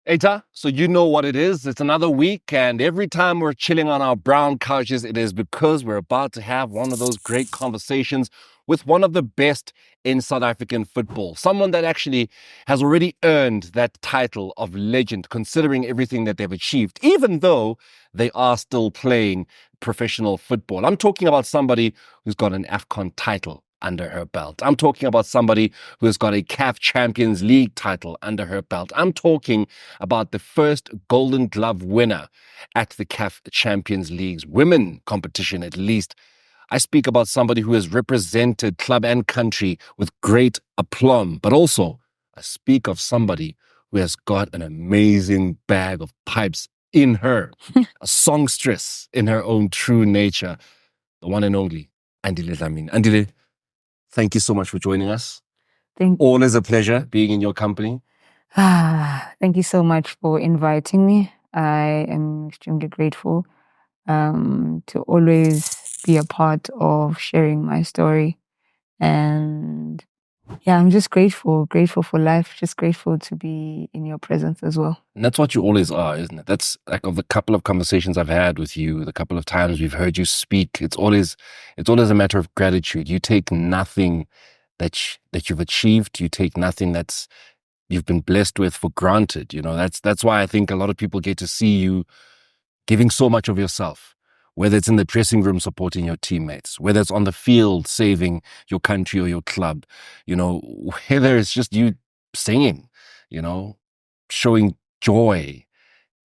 Eta, so you know what it is. It's another week, and every time we're chilling on our brown couches, it is because we're about to have one of those great conversations with one of the best in South African football. Someone that actually has already earned that title of legend, considering everything that they've achieved, even though they are still playing professional football. I'm talking about somebody who's got an AFCON title under her belt. I'm talking about somebody who has got a CAF Champions League title under her belt. I'm talking about the first Golden Glove winner at the CAF Champions League's women competition, at least. I speak about somebody who has represented club and country with great aplomb, but also I speak of somebody who has got an amazing bag of pipes in her, a songstress in her own true nature, the one and only Andile Dlamini. Andile, thank you so much for joining us. Always a pleasure being in your company. Thank you so much for inviting me. I am extremely grateful to always be a part of sharing my story. And yeah, I'm just grateful for life, just grateful to be in your presence as well. And that's what you always are, isn't it? That's like of the couple of conversations I've had with you, the couple of times we've heard you speak, it's always a matter of gratitude. You take nothing that you've achieved, you take nothing that's you've been blessed with for granted. You know, that's why I think a lot of people get to see you giving so much of yourself, whether it's in the dressing room supporting your teammates, whether it's on the field saving your country or your club, you know, whether it's just you singing, you know, showing joy.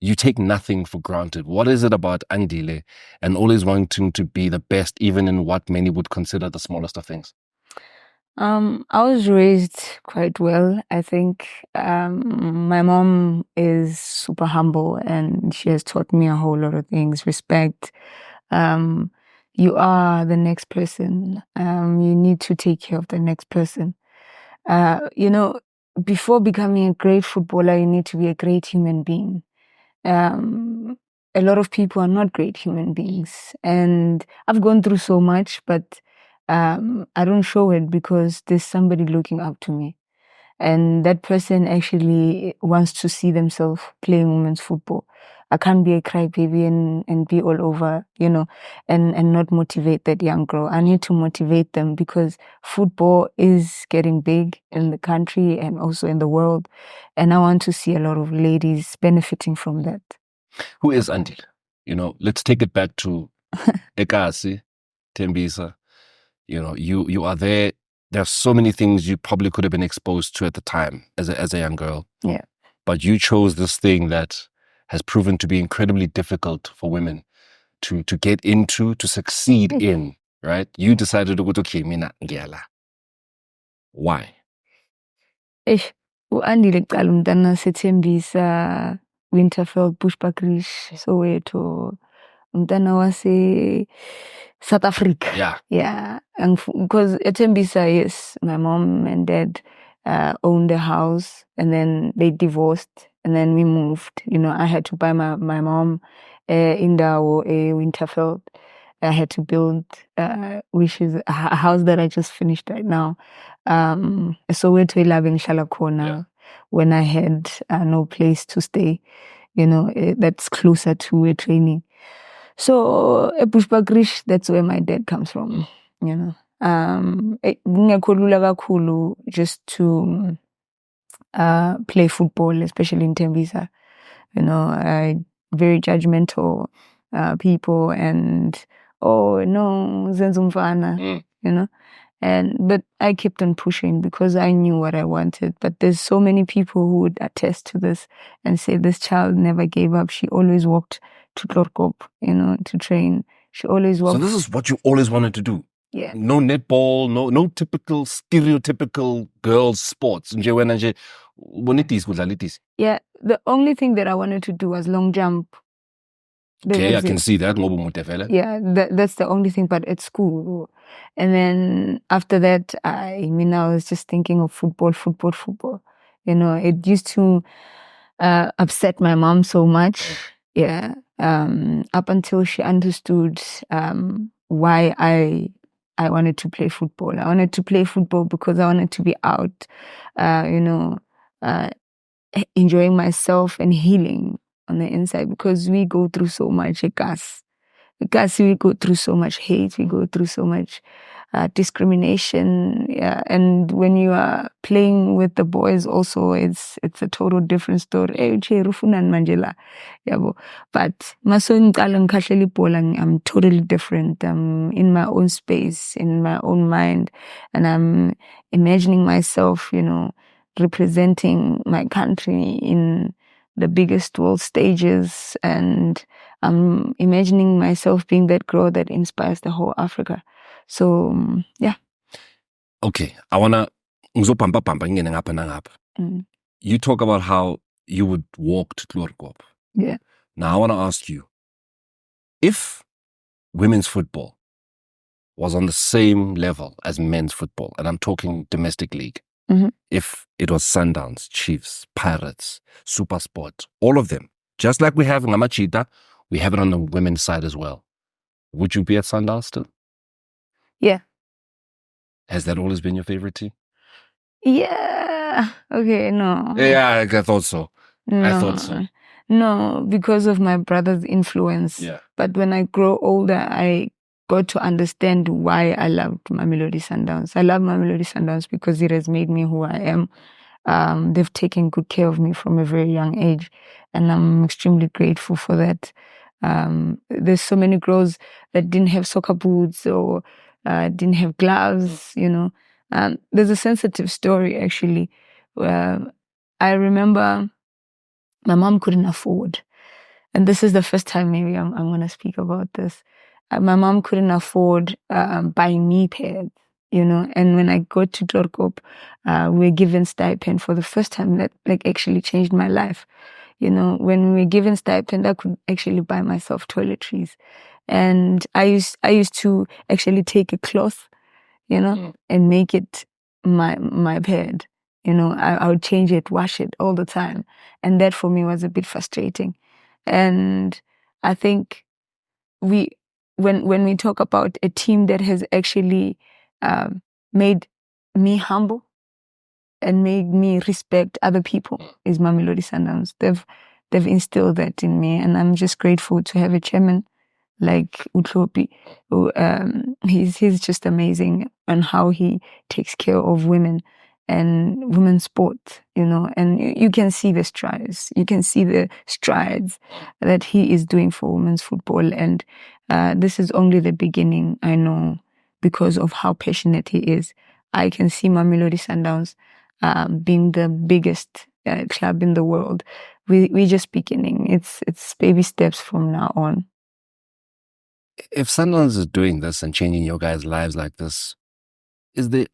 You take nothing for granted. What is it about Andile and always wanting to be the best, even in what many would consider the smallest of things? I was raised quite well. I think my mom is super humble and she has taught me a whole lot of things. Respect. You are the next person. You need to take care of the next person. You know, before becoming a great footballer, you need to be a great human being. A lot of people are not great human beings, and I've gone through so much, but I don't show it because there's somebody looking up to me, and that person actually wants to see themselves playing women's football. I can't be a crybaby and be all over, you know, and not motivate that young girl. I need to motivate them because football is getting big in the country and also in the world. And I want to see a lot of ladies benefiting from that. Who is Andile? You know, let's take it back to Ekasi, Tembisa. You know, you are there. There are so many things you probably could have been exposed to at the time as a young girl. Yeah. But you chose this thing that has proven to be incredibly difficult for women to get into, to succeed in, right? You decided to go to Kimina Ngela. Why? U-Andile kuqala umntana sethembisa Winterfeld, Bushbuckridge, Soweto, umntana wase South Africa. Yeah. And because at Tembisa, yes, my mom and dad owned a house and then they divorced and then we moved. You know, I had to buy my mom in the Winterfeld. I had to build, which is a house that I just finished right now. So we're to live in Shalakona when I had no place to stay. You know, that's closer to a training. So Bushbuckridge, that's where my dad comes from. You know, just to play football, especially in Tembisa. You know, very judgmental people and no, Zenzumfana, you know. But I kept on pushing because I knew what I wanted. But there's so many people who would attest to this and say this child never gave up. She always walked to Torkop, you know, to train. She always walked. So this is what you always wanted to do? Yeah. No netball, no typical, stereotypical girls' sports. Yeah, the only thing that I wanted to do was long jump. Okay, I can see that. Yeah, that's the only thing, but at school. And then after that, I was just thinking of football. You know, it used to upset my mom so much. Yeah. Up until she understood why I wanted to play football. I wanted to play football because I wanted to be out, you know, enjoying myself and healing on the inside, because we go through so much because we go through so much hate, we go through so much discrimination, and when you are playing with the boys also, it's a total different story. But I'm totally different. I'm in my own space, in my own mind, and I'm imagining myself, representing my country in the biggest world stages, and I'm imagining myself being that girl that inspires the whole Africa. So, yeah. Okay, I wanna ngingene ngapha nangapha. You talk about how you would walk to Tlorkop. Yeah. Now I want to ask you, if women's football was on the same level as men's football, and I'm talking domestic league, if it was Sundowns, Chiefs, Pirates, Supersport, all of them, just like we have in Amachita, we have it on the women's side as well. Would you be at Sundowns still? Yeah. Has that always been your favorite team? Yeah. Okay, no. Yeah, I thought so. No. I thought so. No, because of my brother's influence. Yeah. But when I grow older, I got to understand why I loved Mamelodi Sundowns. I love Mamelodi Sundowns because it has made me who I am. They've taken good care of me from a very young age, and I'm extremely grateful for that. There's so many girls that didn't have soccer boots or didn't have gloves, There's a sensitive story, actually. I remember my mom couldn't afford, and this is the first time maybe I'm going to speak about this. My mom couldn't afford buying me pads, and when I got to Dorkop, we were given stipend for the first time. That actually changed my life. When we were given stipend, I could actually buy myself toiletries. And I used to actually take a cloth, and make it my pad. I would change it, wash it all the time. And that for me was a bit frustrating. And I think when we talk about a team that has actually made me humble and made me respect other people, is Mamelodi Sundowns. They've instilled that in me, and I'm just grateful to have a chairman like Utlopi, who he's just amazing on how he takes care of women and women's sport, and you can see the strides. You can see the strides that he is doing for women's football, and this is only the beginning, I know, because of how passionate he is. I can see Mamelodi Sundowns being the biggest club in the world. We're just beginning. It's baby steps from now on. If Sundowns is doing this and changing your guys' lives like this, is there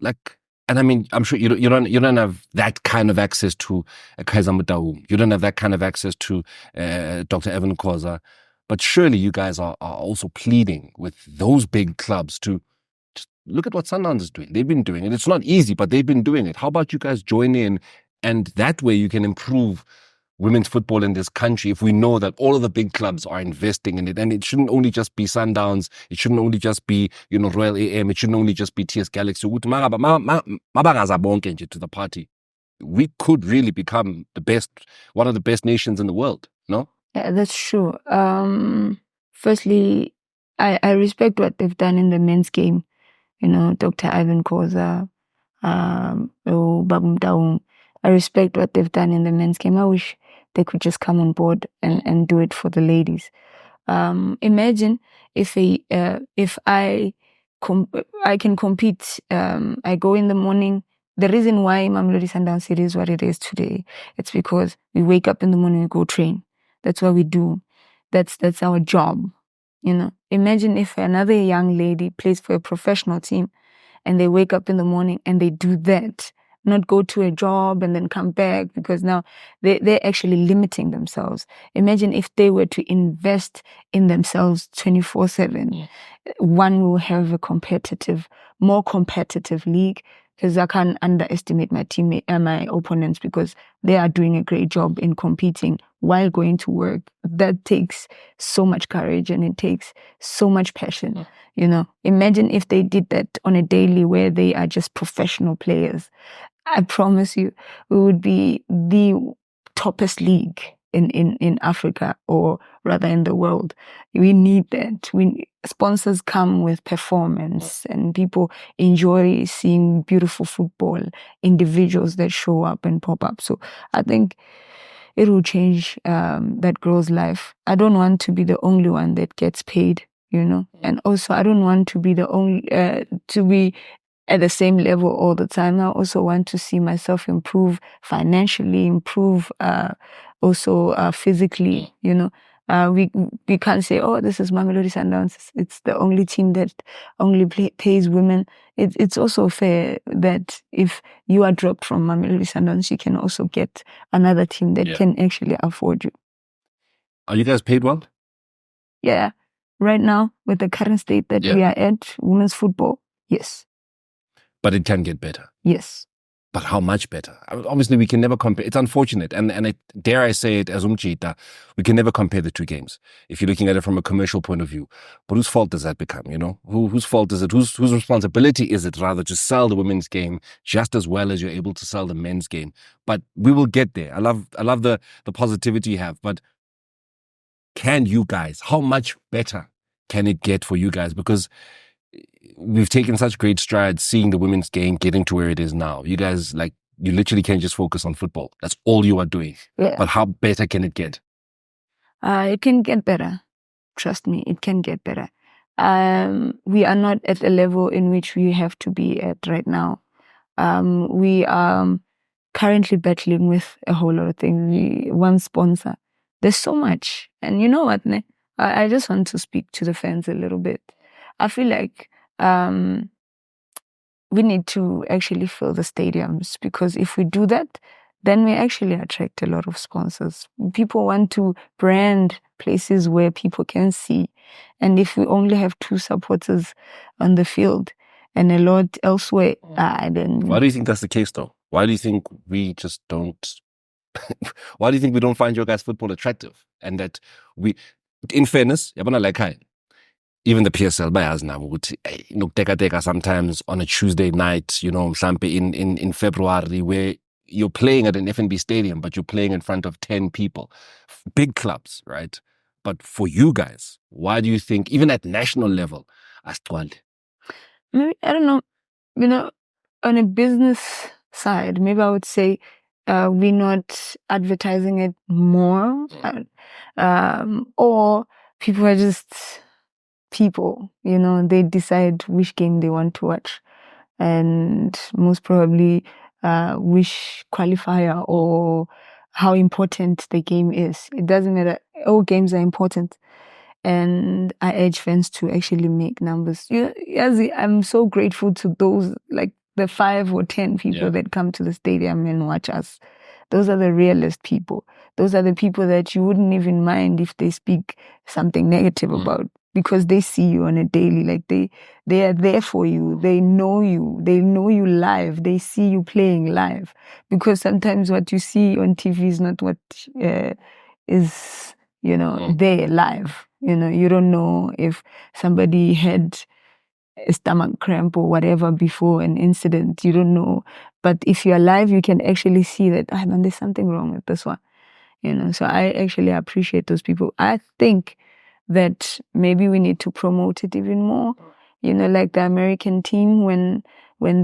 and I mean, I'm sure you don't have that kind of access to Kaiser Mutaum. You don't have that kind of access to Dr. Evan Khoza, but surely you guys are also pleading with those big clubs to just look at what Sundowns is doing. They've been doing it. It's not easy, but they've been doing it. How about you guys join in, and that way you can improve women's football in this country if we know that all of the big clubs are investing in it. And it shouldn't only just be Sundowns. It shouldn't only just be, Royal AM. It shouldn't only just be TS Galaxy. To the party. We could really become one of the best nations in the world, no? Yeah, that's true. Firstly, I respect what they've done in the men's game. Dr. Ivan Khoza, Babum Daum. I respect what they've done in the men's game. I wish they could just come on board and do it for the ladies. Imagine if I can compete. I go in the morning. The reason why Mamelodi Sundowns City is what it is today, it's because we wake up in the morning, we go train. That's what we do. That's our job. Imagine if another young lady plays for a professional team and they wake up in the morning and they do that, not go to a job and then come back, because now they're actually limiting themselves. Imagine if they were to invest in themselves 24/7. One will have a more competitive league, because I can't underestimate my teammate and my opponents, because they are doing a great job in competing while going to work. That takes so much courage and it takes so much passion. Imagine if they did that on a daily, where they are just professional players. I promise you, we would be the toppest league in Africa, or rather in the world. We need that. Sponsors come with performance, and people enjoy seeing beautiful football, individuals that show up and pop up. So I think it will change that girl's life. I don't want to be the only one that gets paid, and also I don't want to be the only to be at the same level all the time. I also want to see myself improve financially, improve also physically, we can't say, oh, this is Mamelodi Sundowns, it's the only team that only pays women. It's also fair that if you are dropped from Mamelodi Sundowns, you can also get another team that can actually afford you. Are you guys paid well? Yeah. Right now, with the current state that we are at, women's football, yes. But it can get better. Yes. But how much better? Obviously, we can never compare. It's unfortunate. And dare I say it as Umchita, we can never compare the two games if you're looking at it from a commercial point of view. But whose fault does that become, Whose fault is it? Whose responsibility is it, rather, to sell the women's game just as well as you're able to sell the men's game? But we will get there. I love the positivity you have. But can you guys, how much better can it get for you guys? Because we've taken such great strides seeing the women's game getting to where it is now. You guys, you literally can't just focus on football. That's all you are doing. Yeah. But how better can it get? It can get better. Trust me, it can get better. We are not at a level in which we have to be at right now. We are currently battling with a whole lot of things. One sponsor. There's so much. And you know what, ne? I just want to speak to the fans a little bit. I feel like we need to actually fill the stadiums, because if we do that, then we actually attract a lot of sponsors. People want to brand places where people can see. And if we only have 2 supporters on the field and a lot elsewhere, then... Why do you think that's the case, though? Why do you think we just don't... Why do you think we don't find your guys' football attractive? And that we... In fairness, even the PSL buyers now would teka sometimes on a Tuesday night, in February, where you're playing at an FNB stadium, but you're playing in front of 10 people. Big clubs, right? But for you guys, why do you think, even at national level, maybe, I don't know, on a business side, maybe I would say we're not advertising it more, or people are just people, they decide which game they want to watch, and most probably which qualifier or how important the game is. It doesn't matter. All games are important. And I urge fans to actually make numbers. I'm so grateful to those, like the 5 or 10 people that come to the stadium and watch us. Those are the realest people. Those are the people that you wouldn't even mind if they speak something negative about, because they see you on a daily. Like they are there for you. They know you. They know you live. They see you playing live. Because sometimes what you see on TV is not what is, there live. You don't know if somebody had a stomach cramp or whatever before an incident. You don't know. But if you're live, you can actually see that, man, there's something wrong with this one. So I actually appreciate those people. I think that maybe we need to promote it even more. Like the American team, when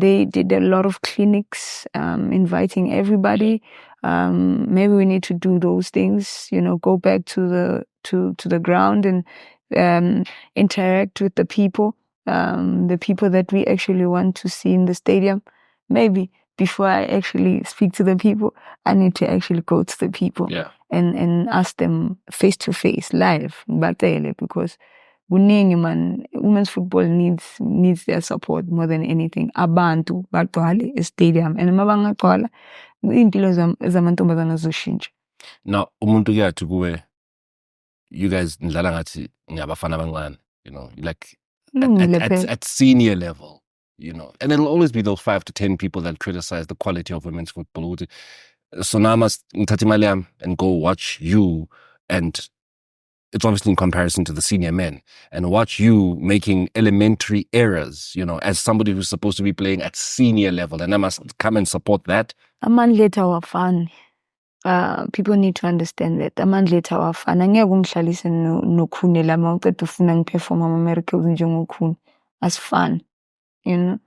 they did a lot of clinics, inviting everybody, maybe we need to do those things. Go back to the ground and interact with the people that we actually want to see in the stadium. Maybe before I actually speak to the people, I need to actually go to the people and ask them face to face, live, because women's football needs their support more than anything. Abantu bagcwale stadium, and mabangagcwala impilo zamantombazana zoshintsha. Now, umuntu yathu kuwe, you guys nidlala ngathi ngiyabafana abancane, like at senior level, and it'll always be those 5 to 10 people that criticize the quality of women's football. So now I must and go watch you, and it's obviously in comparison to the senior men, and watch you making elementary errors, as somebody who's supposed to be playing at senior level, and I must come and support that. A man later were fun. people need to understand that amandla ethu awafani. Angeke ungihlalise nokhune lama uqeda ufuna ngiperform ama-miracles njengokhune. Asifani, you know.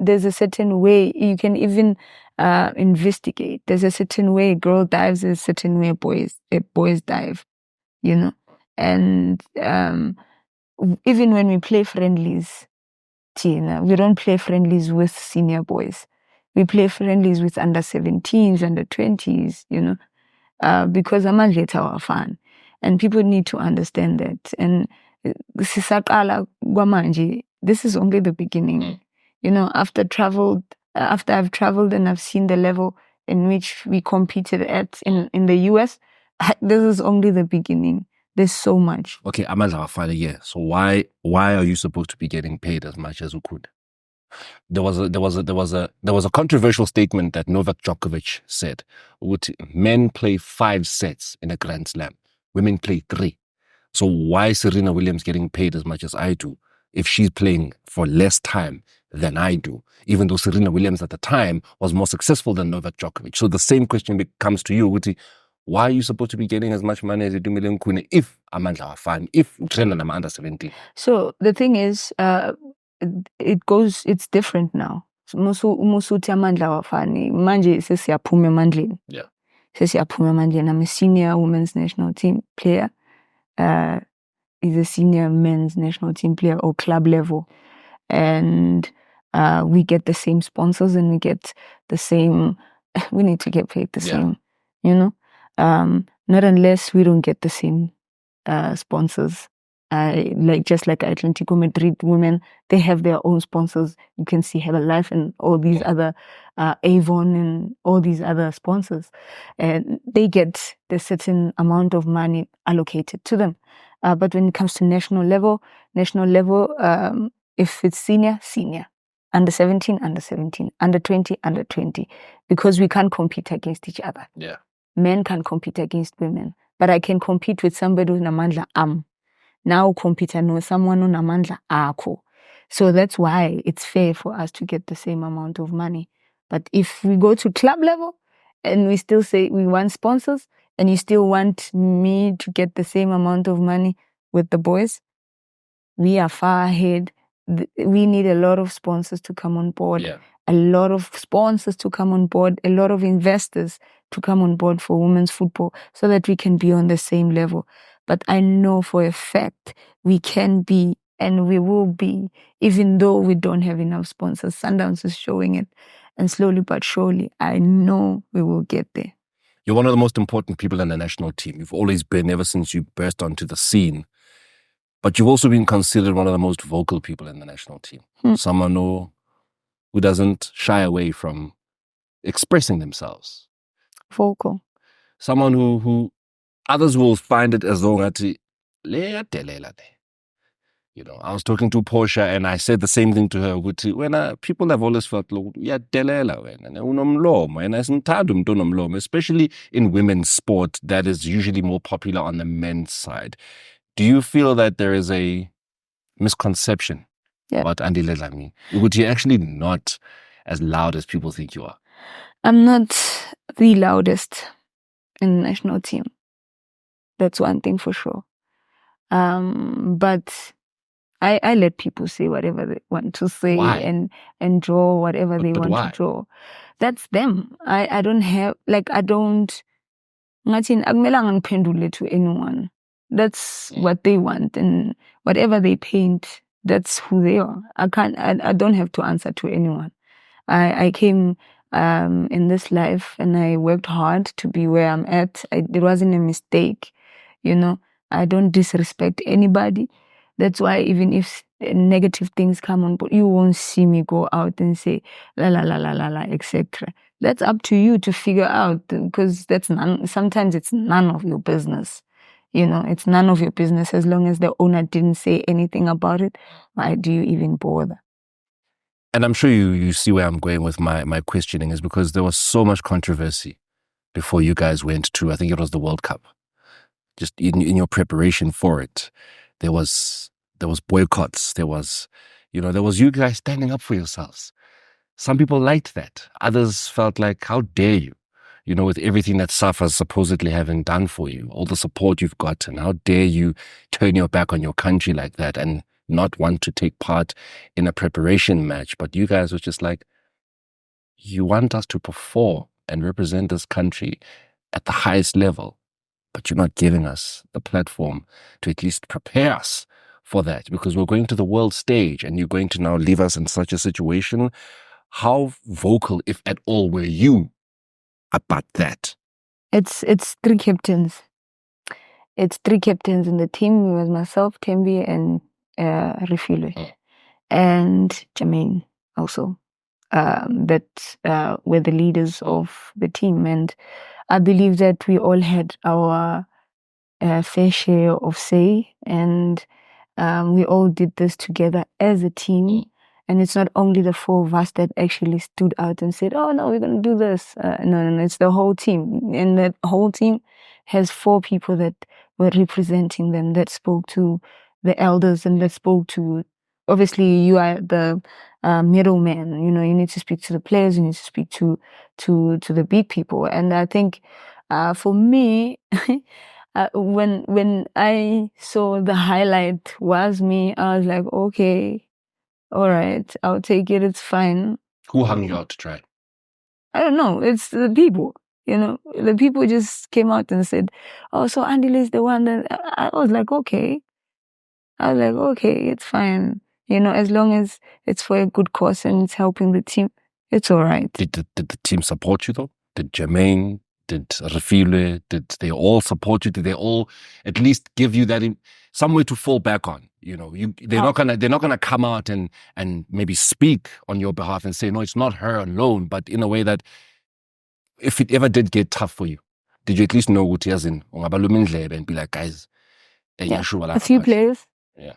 There's a certain way you can even investigate. There's a certain way a girl dives, there's a certain way boys dive, you know. And even when we play friendlies, Tina, we don't play friendlies with senior boys. We play friendlies with under 17s, under 20s, you know, because amandla ethu awafani. And people need to understand that. And sisaqala kwamanje, this is only the beginning. You know, after I've traveled and I've seen the level in which we competed at in the US, this is only the beginning. There's so much. Okay, amandla awafani, yeah. So why are you supposed to be getting paid as much as ukhune? There was a controversial statement that Novak Djokovic said. Men play 5 sets in a Grand Slam. Women play 3. So why is Serena Williams getting paid as much as I do if she's playing for less time than I do, even though Serena Williams at the time was more successful than Novak Djokovic? So the same question comes to you, Uti. Why are you supposed to be getting as much money as you do Million Kune if amandla awafani, if utraina nama under 17? So the thing is, it's different now. Musuthi amandla awafani. Manje sesiyaphuma emandleni. Yeah. Sesiyaphuma emandleni. I'm a senior women's national team player. Is a senior men's national team player or club level. And we get the same sponsors and we get the same, we need to get paid the same, you know. Not unless we don't get the same sponsors. Just like Atlético Madrid women, they have their own sponsors. You can see Herbalife and all these other Avon and all these other sponsors, and they get the certain amount of money allocated to them. But when it comes to national level, if it's senior, under 17, under 20, under 20, because we can't compete against each other. Yeah. Men can't compete against women, but I can compete with somebody who's namandla now compete with someone who's namandla akho. So that's why it's fair for us to get the same amount of money. But if we go to club level and we still say we want sponsors and you still want me to get the same amount of money with the boys, we are far ahead. We need a lot of sponsors to come on board, a lot of sponsors to come on board, a lot of investors to come on board for women's football so that we can be on the same level. But I know for a fact we can be and we will be, even though we don't have enough sponsors. Sundowns is showing it. And slowly but surely, I know we will get there. You're one of the most important people in the national team. You've always been, ever since you burst onto the scene. But you've also been considered one of the most vocal people in the national team. Someone who doesn't shy away from expressing themselves. Vocal. Someone who others will find it as though you know, I was talking to Portia and I said the same thing to her. When people have always felt especially in women's sport that is usually more popular on the men's side. Do you feel that there is a misconception about Andile Dlamini? You're actually not as loud as people think you are. I'm not the loudest in the national team. That's one thing for sure. But I let people say whatever they want to say. Why? and draw whatever they want why? to draw. That's them. I don't have, akumelanga ngiphendule to anyone. That's what they want, and whatever they paint, that's who they are. I don't have to answer to anyone. I came in this life and I worked hard to be where I'm at. It wasn't a mistake, you know. I don't disrespect anybody. That's why even if negative things come on, you won't see me go out and say la la la la la la, etc. That's up to you to figure out, because sometimes it's none of your business. You know, it's none of your business as long as the owner didn't say anything about it. Why do you even bother? And I'm sure you see where I'm going with my questioning is because there was so much controversy before you guys went to, I think it was the World Cup. Just in your preparation for it, there was boycotts. There was you guys standing up for yourselves. Some people liked that. Others felt like, how dare you? you know, with everything that SAFA's supposedly having done for you, all the support you've gotten, how dare you turn your back on your country like that and not want to take part in a preparation match? But you guys were just like, you want us to perform and represent this country at the highest level, but you're not giving us the platform to at least prepare us for that, because we're going to the world stage and you're going to now leave us in such a situation. How vocal, if at all, were you about that? It's three captains. It's three captains in the team. It was myself, Tembi, and Refile, and Jermaine also. That were the leaders of the team, and I believe that we all had our fair share of say, and we all did this together as a team. And it's not only the four of us that actually stood out and said, oh no, we're going to do this. No, it's the whole team. And that whole team has four people that were representing them, that spoke to the elders and that spoke to, obviously you are the middleman, you know, you need to speak to the players, you need to speak to the big people. And I think for me, when I saw the highlight was me, I was like, okay, all right, I'll take it. It's fine. Who hung you out to dry? I don't know. It's the people. You know, the people just came out and said, "Oh, so Andile is the one that." I was like, okay. It's fine. You know, as long as it's for a good cause and it's helping the team, it's all right. Did the team support you though? Did Jermaine? Did Refile? Did they all support you? Did they all at least give you that somewhere to fall back on? You know, they're not gonna come out and maybe speak on your behalf and say, no, it's not her alone, but in a way that if it ever did get tough for you, did you at least know what as in and be like, guys, a few players. Yeah.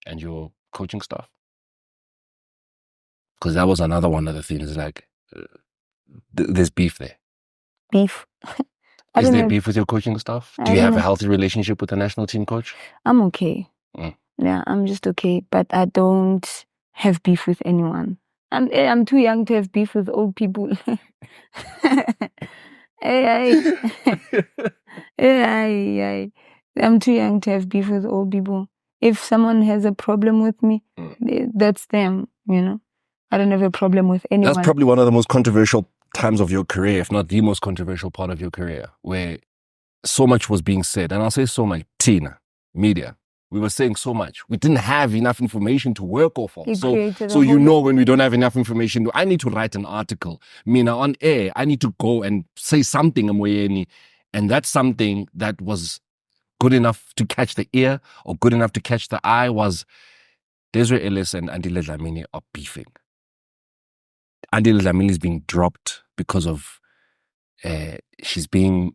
And your coaching staff? Because that was another one of the things, like, there's beef there. Beef? Is there beef with your coaching staff? Do you have a healthy relationship with the national team coach? I'm okay. Yeah, I'm just okay. But I don't have beef with anyone. I'm too young to have beef with old people. I'm too young to have beef with old people. If someone has a problem with me, that's them, you know. I don't have a problem with anyone. That's probably one of the most controversial times of your career, if not the most controversial part of your career, where so much was being said. And I'll say so much, Tina, media, we were saying so much. We didn't have enough information to work off of. So you know, when we don't have enough information, I need to write an article. Mina, on air, I need to go and say something. And that's something that was good enough to catch the ear or good enough to catch the eye was Desiree Ellis and Andile Dlamini are beefing. Andile Dlamini is being dropped because of she's being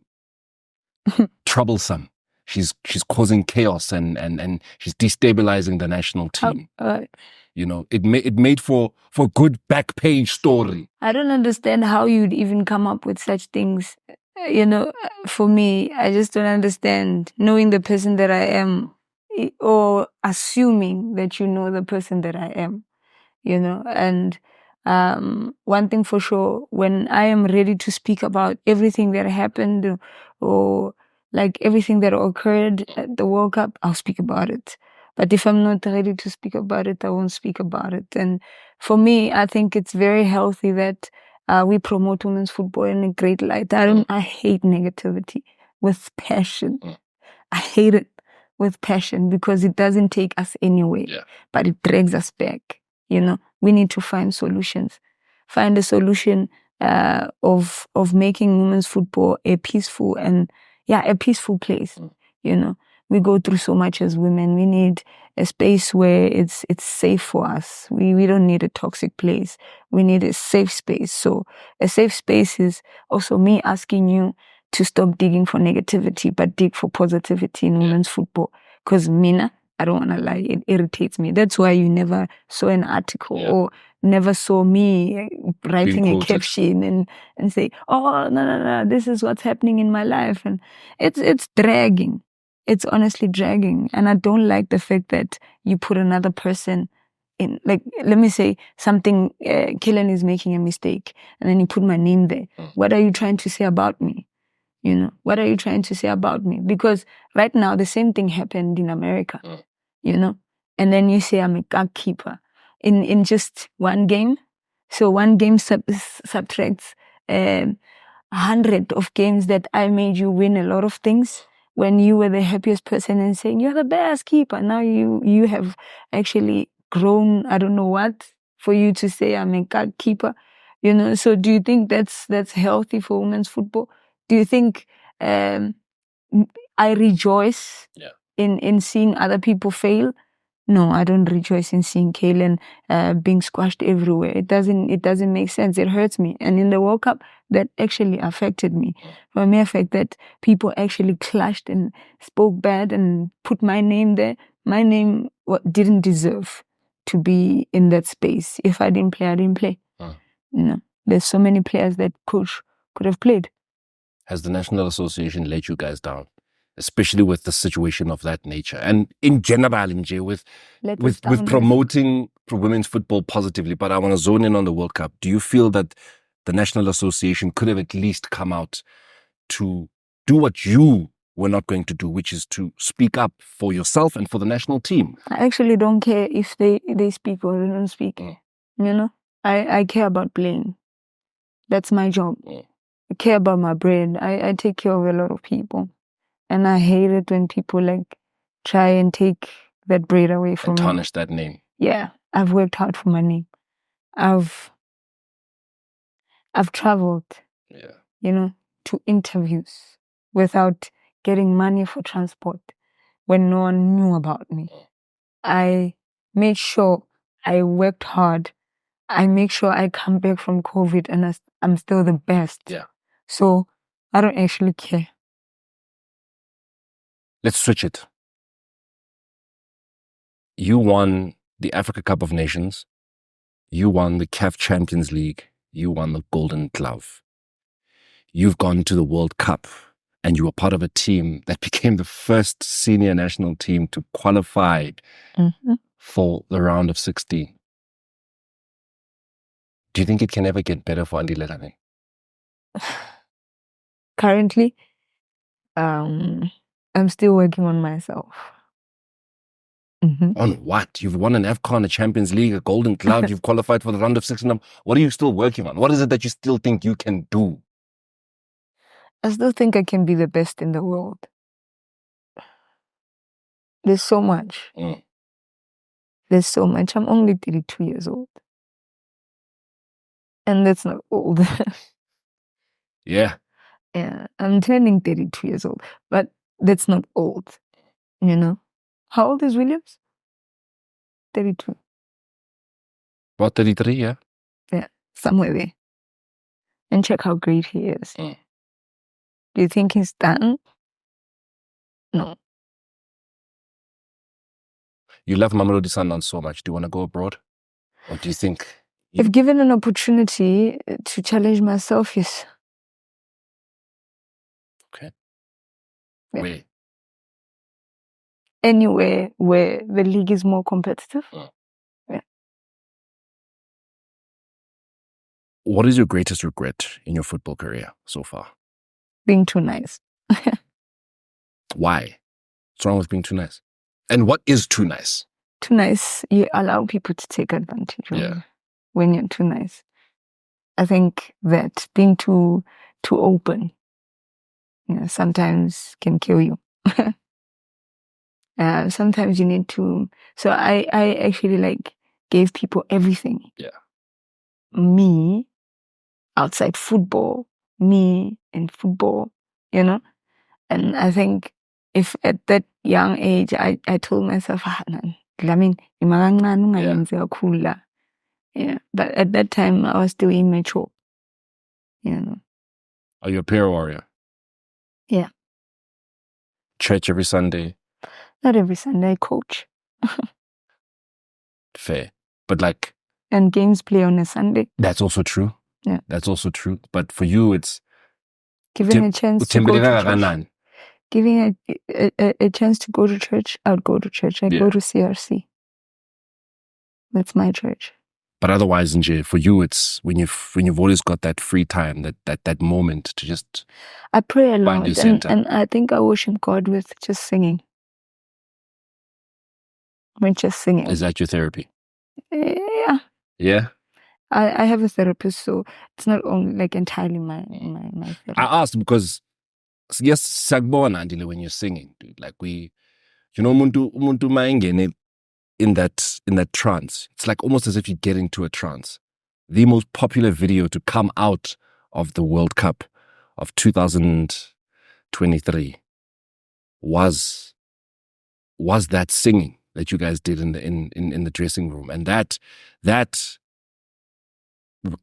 troublesome. She's causing chaos and she's destabilizing the national team. You know, it made for good back page story. I don't understand how you'd even come up with such things. You know, for me, I just don't understand knowing the person that I am or assuming that you know the person that I am, you know. And one thing for sure, when I am ready to speak about everything that happened or like everything that occurred at the World Cup, I'll speak about it. But if I'm not ready to speak about it, I won't speak about it. And for me, I think it's very healthy that we promote women's football in a great light. I hate negativity with passion. I hate it with passion because it doesn't take us anywhere, but it drags us back. You know, we need to find solutions. Find a solution of making women's football a peaceful place. You know, we go through so much as women. We need a space where it's safe for us. We don't need a toxic place. We need a safe space. So a safe space is also me asking you to stop digging for negativity, but dig for positivity in women's football. Because Mina, I don't want to lie, it irritates me. That's why you never saw an article or never saw me writing a caption and say, oh, no, this is what's happening in my life. And it's dragging. It's honestly dragging. And I don't like the fact that you put another person in, like, let me say something, Kellen is making a mistake, and then you put my name there. What are you trying to say about me? You know, what are you trying to say about me? Because right now, the same thing happened in America, you know, and then you say I'm a goalkeeper in just one game. So one game subtracts 100 of games that I made you win a lot of things when you were the happiest person and saying you're the best keeper. Now you have actually grown, I don't know what, for you to say I'm a goalkeeper, you know. So do you think that's healthy for women's football? Do you think I rejoice in seeing other people fail? No, I don't rejoice in seeing Kalen being squashed everywhere. It doesn't make sense. It hurts me. And in the World Cup, that actually affected me. For me, fact that people actually clashed and spoke bad and put my name there. My name didn't deserve to be in that space. If I didn't play, I didn't play. You know, there's so many players that could have played. Has the National Association let you guys down? Especially with the situation of that nature, and in general, with promoting women's football positively. But I want to zone in on the World Cup. Do you feel that the National Association could have at least come out to do what you were not going to do, which is to speak up for yourself and for the national team? I actually don't care if they speak or they don't speak. You know, I care about playing. That's my job. I care about my bread. I take care of a lot of people. And I hate it when people like try and take that bread away from me. And tarnish that name. Yeah, I've worked hard for my name. I've traveled, you know, to interviews without getting money for transport when no one knew about me. I made sure I worked hard. I make sure I come back from COVID and I'm still the best. Yeah. So I don't actually care. Let's switch it. You won the Africa Cup of Nations. You won the CAF Champions League. You won the Golden Glove. You've gone to the World Cup, and you were part of a team that became the first senior national team to qualify for the round of 16. Do you think it can ever get better for Andile Dlamini? Currently, I'm still working on myself. On what? You've won an AFCON, a Champions League, a Golden Glove. You've qualified for the round of 16. What are you still working on? What is it that you still think you can do? I still think I can be the best in the world. There's so much. There's so much. I'm only 32 years old. And that's not old. Yeah. Yeah, I'm turning 32 years old. But that's not old. You know? How old is Williams? 32. About 33, yeah. Yeah, somewhere there. And check how great he is. Do you think he's done? No. You love Mamelodi Sundowns so much. Do you want to go abroad? Or do you think... If given an opportunity to challenge myself, yes. Okay. Yeah. Where? Anywhere where the league is more competitive. Yeah. What is your greatest regret in your football career so far? Being too nice. Why? What's wrong with being too nice? And what is too nice? Too nice, you allow people to take advantage of you when you're too nice. I think that being too open, sometimes can kill you. Sometimes you need to. So I actually gave people everything. Yeah. Me outside football, me in football, And I think if at that young age I told myself, yeah. But at that time I was still immature. Are you a prayer warrior? Yeah. Church every Sunday? Not every Sunday, I coach. Fair. But and games play on a Sunday. That's also true. Yeah. That's also true. But for you, it's... Giving a chance to go to church. Giving a chance to go to church, I would go to church. I go to CRC. That's my church. But otherwise, nje, for you, it's when you've always got that free time, that moment to just I pray a find lot, your center. and I think I worship God with just singing. When just singing. Is that your therapy? Yeah. Yeah. I have a therapist, so it's not only like entirely my therapy. I asked because yes, sakubona Andile when you're singing, dude. Like umuntu maingene in that trance. It's like almost as if you get into a trance. The most popular video to come out of the World Cup of 2023 was that singing that you guys did in the dressing room, and that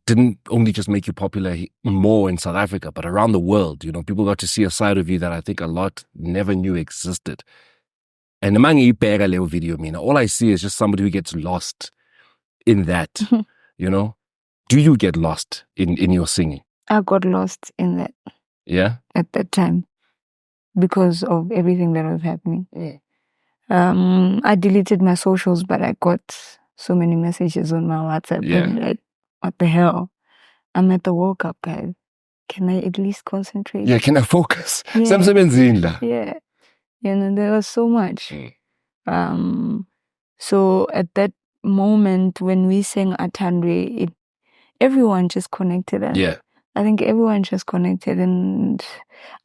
didn't only just make you popular more in South Africa, but around the world. People got to see a side of you that I think a lot never knew existed. And among ipega leyo video, all I see is just somebody who gets lost in that. Do you get lost in your singing? I got lost in that. Yeah. At that time, because of everything that was happening. Yeah. I deleted my socials, but I got so many messages on my WhatsApp. Yeah. And like, what the hell? I'm at the World Cup, guys. Can I at least concentrate? Yeah, can I focus? Yeah. Yeah. There was so much. So at that moment when we sang Atandwe, everyone just connected. And Yeah. I think everyone just connected, and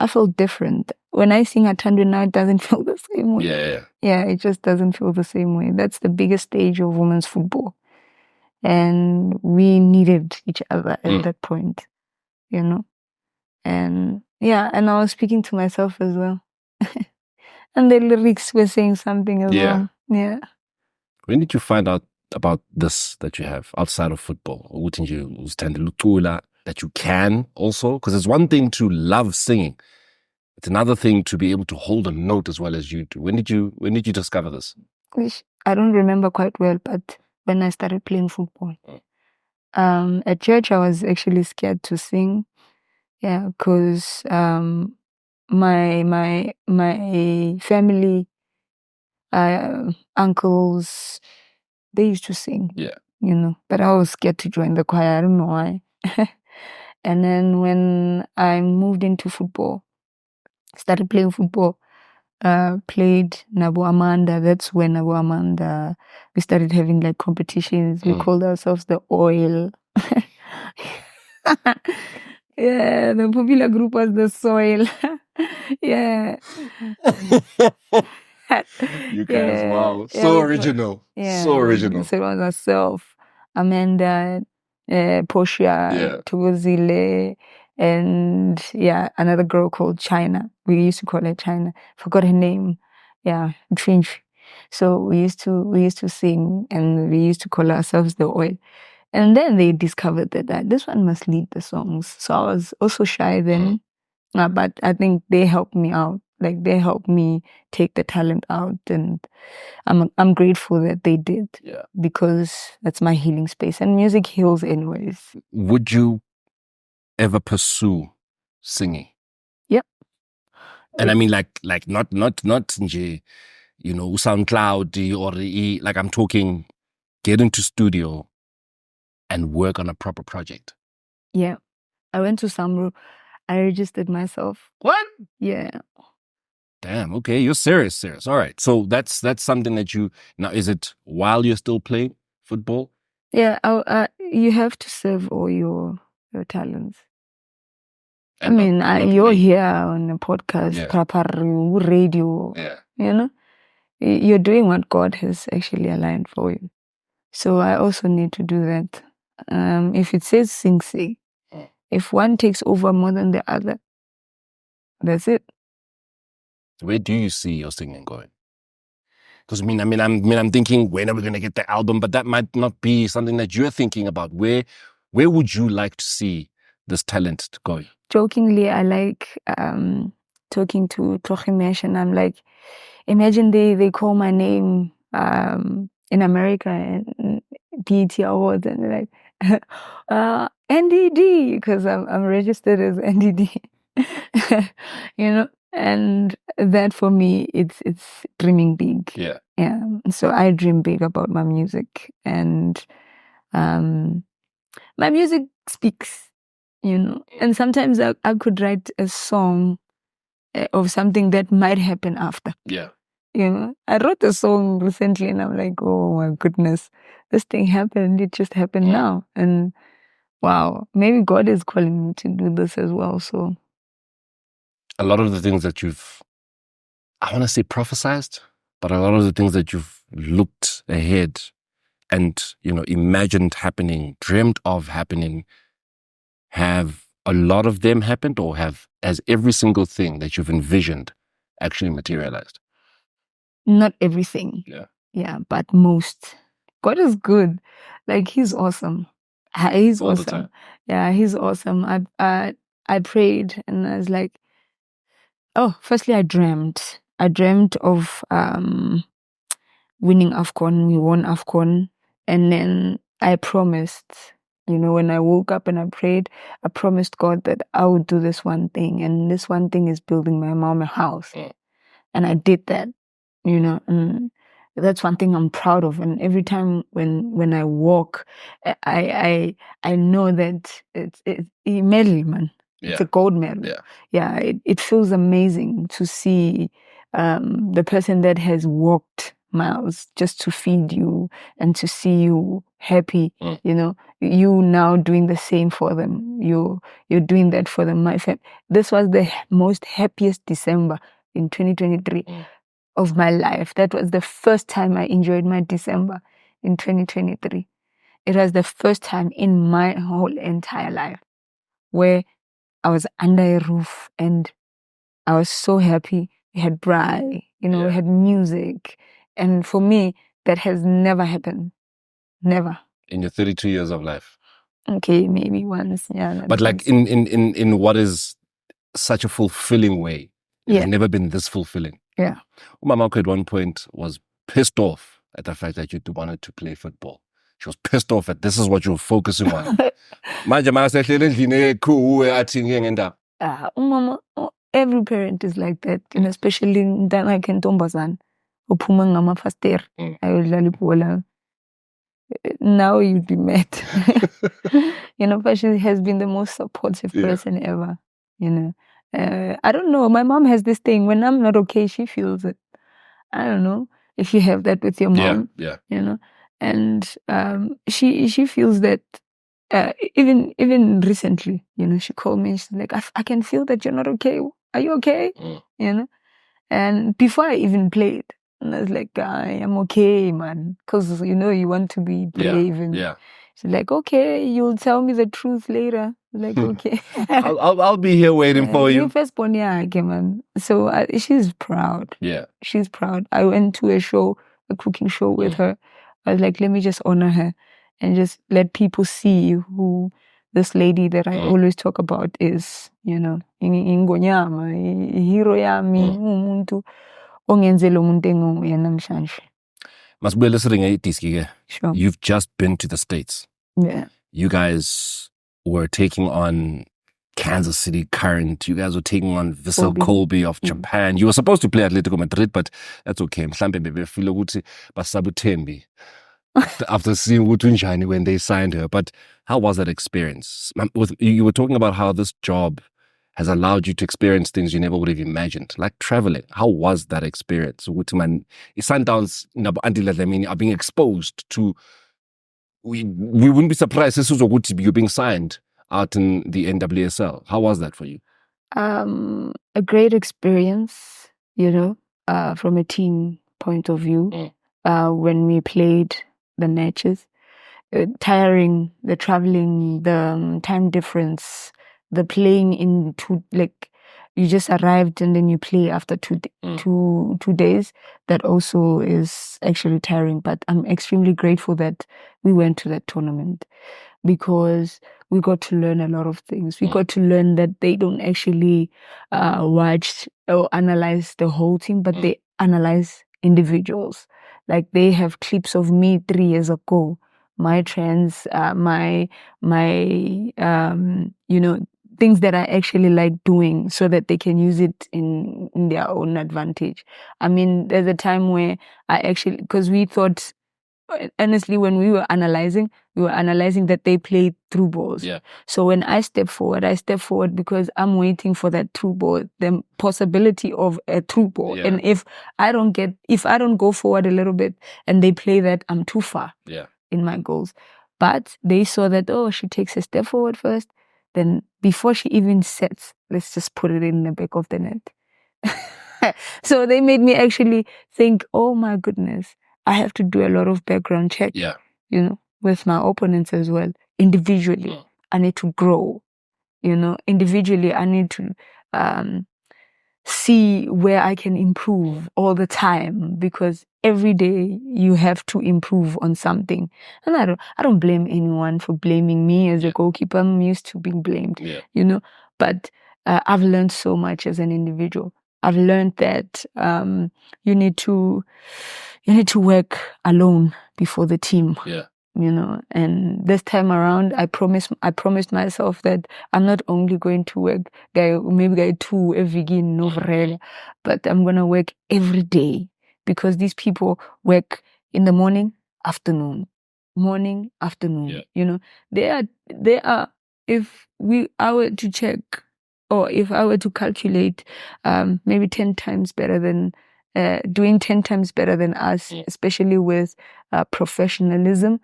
I felt different. When I sing Atandwe now, it doesn't feel the same way. Yeah, it just doesn't feel the same way. That's the biggest stage of women's football. And we needed each other at that point, And yeah, and I was speaking to myself as well. And the lyrics were saying something as well. Yeah. When did you find out about this that you have outside of football? That you can also? Because it's one thing to love singing. It's another thing to be able to hold a note as well as you do. When did you discover this? Which I don't remember quite well, but when I started playing football. At church, I was actually scared to sing. Yeah, because my family, uncles, they used to sing. Yeah. But I was scared to join the choir. I don't know why. And then when I moved into football, started playing football, played Nabo Amanda. That's when Nabo Amanda, we started having like competitions. We called ourselves the Oil. Yeah, the popular group was the Soil. Yeah. You guys, wow. So original. Yeah. So original. So it was myself, Amanda, Portia, Tugozile, and another girl called China. We used to call her China. Forgot her name. Yeah, Trinch. So we used to sing, and we used to call ourselves the Oil. And then they discovered that this one must lead the songs. So I was also shy then, but I think they helped me out. Like they helped me take the talent out, and I'm grateful that they did. Yeah. Because that's my healing space, and music heals anyways. Would you ever pursue singing? Yep. And I mean like not nje, SoundCloud or like I'm talking get into studio and work on a proper project. Yeah. I went to Samru. I registered myself. What? Yeah. Damn, okay, you're serious. All right. So that's something that now, is it while you're still playing football? Yeah, you have to serve all your talents. And you're here on a podcast, radio. Yeah. You're doing what God has actually aligned for you. So I also need to do that. If it says sing, if one takes over more than the other, that's it. Where do you see your singing going? Because I'm thinking, when are we going to get the album? But that might not be something that you're thinking about. Where would you like to see this talent going? Jokingly, I like talking to Tochimesh, and I'm like, imagine they call my name in America and BET Awards, and they're like, NDD, because I'm registered as NDD. And that for me, it's dreaming big. Yeah. Yeah. So I dream big about my music, and my music speaks, and sometimes I could write a song of something that might happen after. Yeah. I wrote a song recently and I'm like, oh my goodness, this thing happened. It just happened now. And wow, maybe God is calling me to do this as well. So a lot of the things that you've, I want to say prophesized, but a lot of the things that you've looked ahead and, imagined happening, dreamt of happening, have a lot of them happened, or has every single thing that you've envisioned actually materialized? not everything. Yeah. Yeah, but most. God is good. Like he's awesome. He's All the awesome. time. Yeah, he's awesome. I prayed and I was like, oh, firstly I dreamt. I dreamt of winning AFCON. We won AFCON. And then I promised, when I woke up and I prayed, I promised God that I would do this one thing. And this one thing is building my mom a house. And I did that, and that's one thing I'm proud of. And every time when I walk, I know that it's a medal, man. It's a gold medal. Yeah, it feels amazing to see the person that has walked miles just to feed you and to see you happy. You now doing the same for them. You're doing that for them. This was the most happiest December in 2023 of my life. That was the first time I enjoyed my December in 2023. It was the first time in my whole entire life where I was under a roof and I was so happy. We had braai, we had music. And for me, that has never happened. Never. In your 32 years of life? Okay, maybe once. Yeah. But like in what is such a fulfilling way. It's never been this fulfilling. Yeah. Mama at one point was pissed off at the fact that you wanted to play football. She was pissed off at this is what you're focusing on. Mama, every parent is like that, especially Ndana Kentombazan. Uphuma ngamafasteri ayodlala ibhola. Now you'd be mad. But she has been the most supportive person ever. I don't know. My mom has this thing. When I'm not okay, she feels it. I don't know if you have that with your mom. Yeah. And she feels that. Even recently, she called me and she's like, I can feel that you're not okay. Are you okay? And before I even played, and I was like, I am okay, man. Because, you want to be brave. And she's like, okay, you'll tell me the truth later. Like, okay. I'll be here waiting for you. Firstborn, man. So she's proud. Yeah. She's proud. I went to a cooking show with her. I was like, let me just honor her and just let people see who this lady that I always talk about is, ingonyama, hero yami, umuntu ongenzela umuntu enguye namhlanje. Masibuyele siringa idiski. Sure. You've just been to the States. Yeah. You guys were taking on Kansas City Current. You guys were taking on Vissel Kobe of Japan. You were supposed to play Atletico Madrid, but that's okay. Mhlambe bebefile ukuthi basabuthembi after seeing Wutunjani when they signed her. But how was that experience? You were talking about how this job has allowed you to experience things you never would have imagined, like traveling. How was that experience? Sundowns, Andile Dlamini are being exposed to. We wouldn't be surprised this was you're being signed out in the NWSL. How was that for you? A great experience, from a team point of view. When we played the matches, tiring, the traveling, the time difference, the playing in you just arrived and then you play after two days. That also is actually tiring. But I'm extremely grateful that we went to that tournament because we got to learn a lot of things. We got to learn that they don't actually watch or analyze the whole team, but they analyze individuals. Like they have clips of me 3 years ago, my trends, things that I actually like doing so that they can use it in their own advantage. I mean, there's a time where because we thought, honestly, when we were analyzing that they play through balls. Yeah. So when I step forward because I'm waiting for that through ball, the possibility of a through ball. Yeah. And if I don't go forward a little bit and they play that, I'm too far in my goals. But they saw that, she takes a step forward first, then before she even sets, let's just put it in the back of the net. So they made me actually think, oh my goodness, I have to do a lot of background check, with my opponents as well. Individually, I need to grow, individually, I need to see where I can improve all the time, because every day you have to improve on something. And I don't blame anyone for blaming me as a goalkeeper. I'm used to being blamed, but I've learned so much as an individual. I've learned that you need to work alone before the team. And this time around, I promised myself that I'm not only going to work maybe 2 every game, but I'm gonna work every day, because these people work in the morning, afternoon. They are. If I were to check, or if I were to calculate, maybe 10 times better than doing 10 times better than us, especially with professionalism.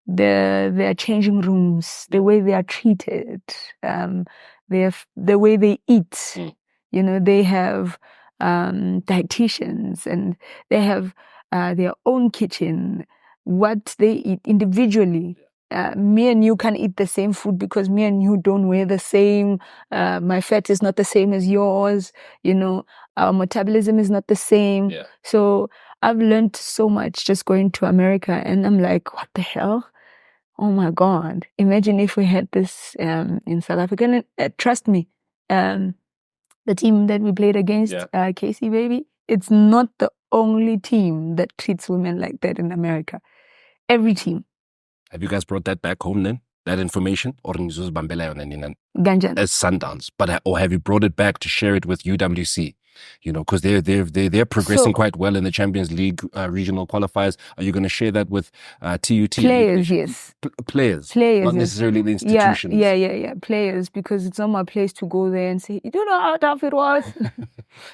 Their changing rooms, the way they are treated, the way they eat. They have dietitians, and they have their own kitchen. What they eat individually. Me and you can eat the same food because me and you don't weigh the same. My fat is not the same as yours. Our metabolism is not the same. So I've learned so much just going to America, and I'm like, what the hell? Oh my God. Imagine if we had this in South Africa. And trust me, the team that we played against, Casey Baby, it's not the only team that treats women like that in America. Every team. Have you guys brought that back home then? That information? Or as Sundowns. Or have you brought it back to share it with UWC? Because they're progressing quite well in the Champions League regional qualifiers. Are you going to share that with TUT? Players, yes. Players, not necessarily the institutions. Yeah. Players, because it's not my place to go there and say, you don't know how tough it was.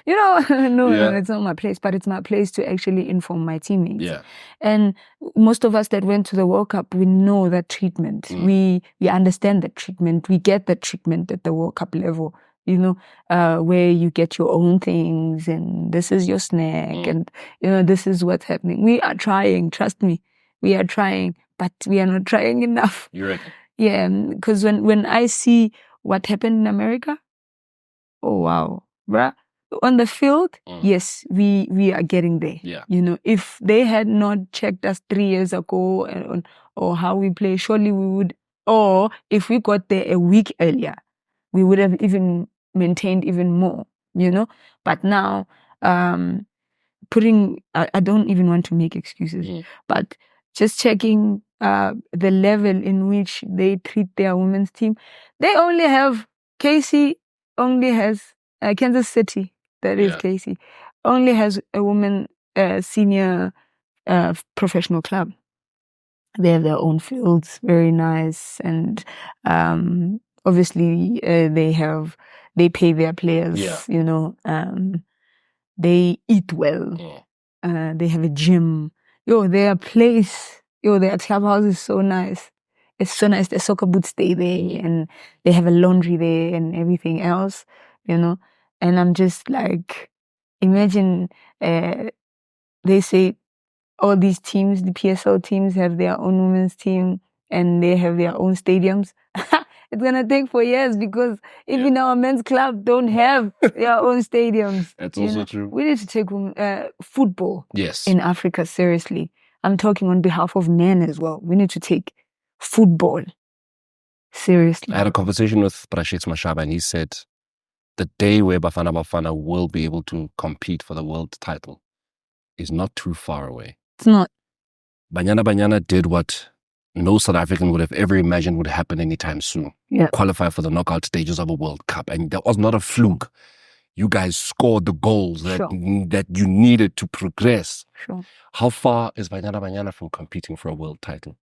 No, it's not my place, but it's my place to actually inform my teammates. Yeah. And most of us that went to the World Cup, we know that treatment. We understand that treatment. We get that treatment at the World Cup level. Where you get your own things, and this is your snack, and this is what's happening. We are trying, trust me. We are trying, but we are not trying enough. You reckon? Yeah, because when I see what happened in America, oh wow, bruh. On the field, yes, we are getting there. Yeah. If they had not checked us 3 years ago or how we play, surely we would. Or if we got there a week earlier, we would have even maintained even more. But now, I don't even want to make excuses, but just checking the level in which they treat their women's team, they only have Casey only has Kansas City. That is Casey only has a woman senior professional club. They have their own fields, very nice, and obviously they pay their players. They eat well. They have a gym. Their place, their clubhouse is so nice. It's so nice. The soccer boots stay there, and they have a laundry there and everything else. And I'm just like, imagine they say all these teams, the PSL teams, have their own women's team and they have their own stadiums. It's gonna take 4 years because even our men's club don't have their own stadiums. That's also true. We need to take football in Africa seriously. I'm talking on behalf of men as well. We need to take football seriously. I had a conversation with Prashit Mashaba, and he said the day where Bafana Bafana will be able to compete for the world title is not too far away. It's not. Banyana Banyana did what no South African would have ever imagined would happen anytime soon. Yeah. Qualify for the knockout stages of a World Cup. And that was not a fluke. You guys scored the goals that you needed to progress. Sure. How far is Banyana Banyana from competing for a world title?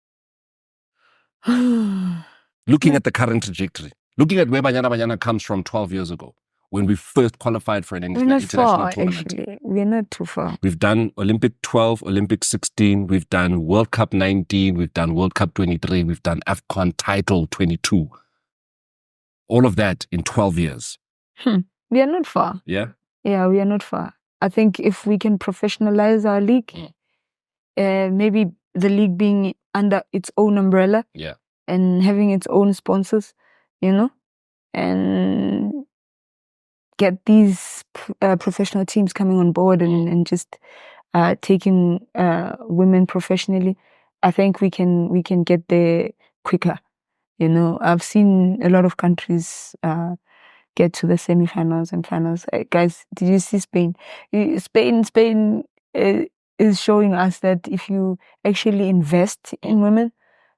Looking at the current trajectory, looking at where Banyana Banyana comes from 12 years ago, when we first qualified for an international tournament. Actually. We're not too far. We've done Olympic 12, Olympic 16, we've done World Cup 19, we've done World Cup 23, we've done AFCON title 22. All of that in 12 years. We are not far. Yeah? Yeah, we are not far. I think if we can professionalize our league, maybe the league being under its own umbrella, and having its own sponsors, and get these professional teams coming on board and just taking women professionally, I think we can get there quicker. I've seen a lot of countries get to the semifinals and finals. Guys, did you see Spain? Spain is showing us that if you actually invest in women,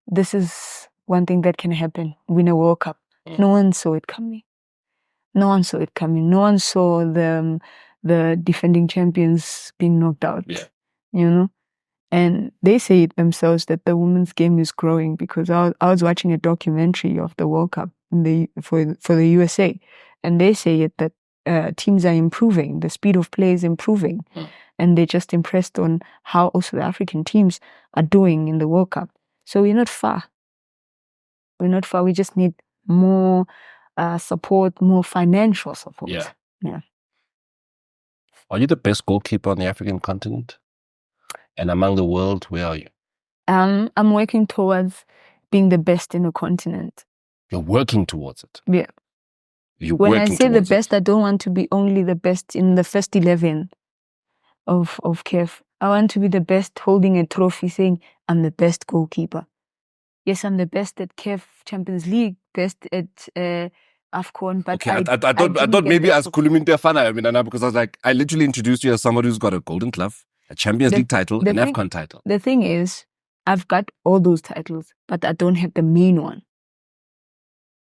this is one thing that can happen. Win a World Cup. No one saw it coming. No one saw the defending champions being knocked out. And they say it themselves that the women's game is growing, because I was watching a documentary of the World Cup for the USA, and they say it that teams are improving, the speed of play is improving, and they're just impressed on how also the African teams are doing in the World Cup. So we're not far. We just need more support, more financial support. Yeah. Are you the best goalkeeper on the African continent? And among the world, where are you? I'm working towards being the best in the continent. You're working towards it? Yeah. When I say the best, I don't want to be only the best in the first 11 of CAF. I want to be the best holding a trophy saying, I'm the best goalkeeper. Yes, I'm the best at CAF Champions League, best at AFCON, but okay, I thought maybe as Kuluminte Fana, because I was like, I literally introduced you as somebody who's got a golden glove, a Champions League title, an AFCON title. The thing is, I've got all those titles, but I don't have the main one.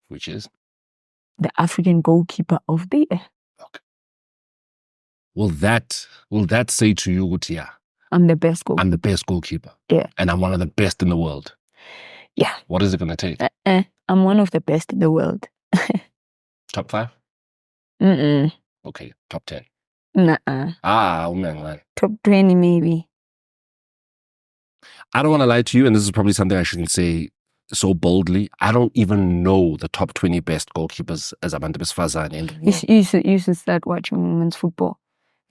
Which is? The African Goalkeeper of the Year. Okay. Will that say to you, Utia? I'm the best goalkeeper. I'm the best goalkeeper. Yeah. And I'm one of the best in the world. Yeah. What is it going to take? I'm one of the best in the world. Top 5? Okay, top 10. Oh man. Top 20 maybe. I don't want to lie to you, and this is probably something I shouldn't say so boldly. I don't even know the top 20 best goalkeepers as Abantu Besifazane in the world. You should start watching women's football.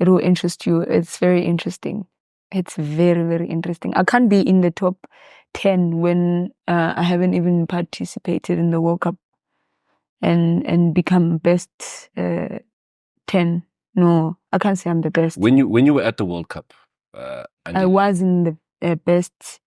It will interest you. It's very interesting. It's very, very interesting. I can't be in the top 10 when I haven't even participated in the World Cup and become best 10. No, I can't say I'm the best. When you were at the World Cup, I was in the best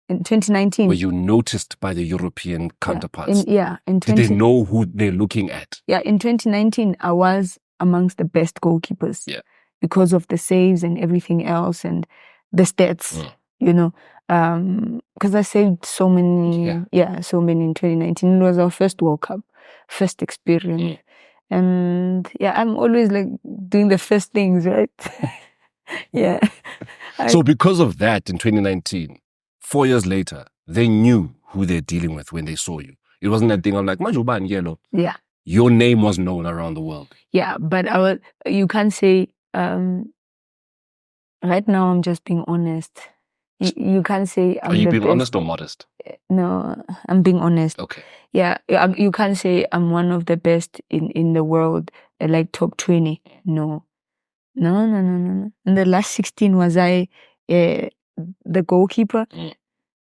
in 2019. Were you noticed by the European counterparts? In Did they know who they're looking at? Yeah, in 2019, I was amongst the best goalkeepers. Yeah. Because of the saves and everything else and the stats, because I saved so many in 2019. It was our first World Cup, first experience. And I'm always like doing the first things, right? Yeah. So because of that, in 2019, 4 years later, they knew who they're dealing with when they saw you. It wasn't that thing of like, Majuba and Yellow. Yeah. Your name was known around the world. Yeah, but you can't say, right now I'm just being honest. You can't say I'm Are you the being best. honest or modest? No, I'm being honest. Okay. Yeah, you can't say I'm one of the best in the world, like top 20. No. In the last 16 was I the goalkeeper.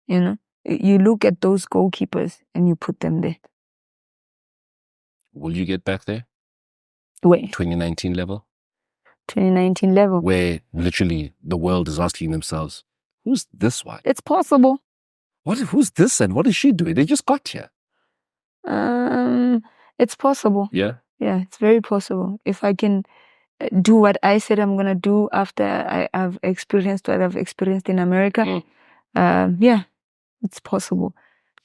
You look at those goalkeepers and you put them there. Will you get back there? Where? 2019 level? 2019 level. Where literally the world is asking themselves, who's this one? It's possible. Who's this and what is she doing? They just got here. It's possible. Yeah? Yeah, it's very possible. If I can do what I said I'm going to do after I've experienced what I've experienced in America, it's possible.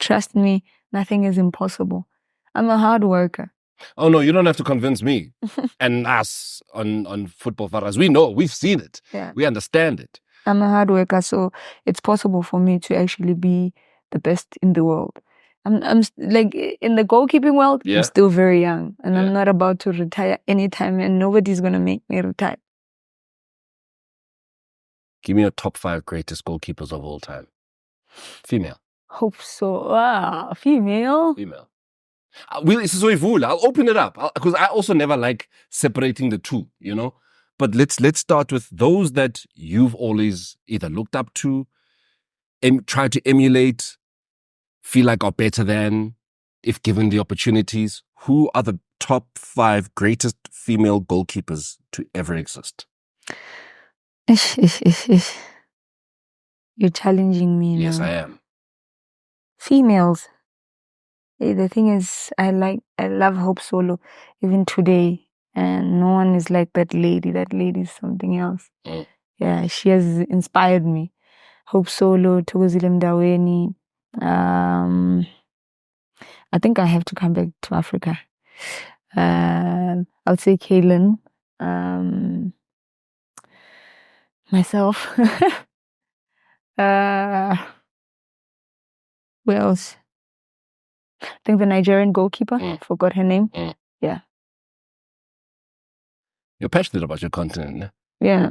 trust me, nothing is impossible. I'm a hard worker. Oh no, you don't have to convince me and us on Football Faras. We know, we've seen it. Yeah. We understand it. I'm a hard worker, so it's possible for me to actually be the best in the world. I'm like in the goalkeeping world, Yeah. I'm still very young, and Yeah. I'm not about to retire anytime, and nobody's gonna make me retire. Give me your top 5 greatest goalkeepers of all time. Female. Hope so. Ah, female. Female. I'll open it up because I also never like separating the two, you know. But let's start with those that you've always either looked up to, tried to emulate, feel like are better than, if given the opportunities. Who are the top 5 greatest female goalkeepers to ever exist? You're challenging me now. Yes, I am. Females. Hey, the thing is, I love Hope Solo even today, and no one is like that lady. That lady is something else. Yeah, she has inspired me. Hope Solo, Thokozile Mdaweni. I think I have to come back to Africa. I'll say Kaylin. Myself. Who else? I think the Nigerian goalkeeper. Forgot her name. Yeah. You're passionate about your continent, ne? Yeah.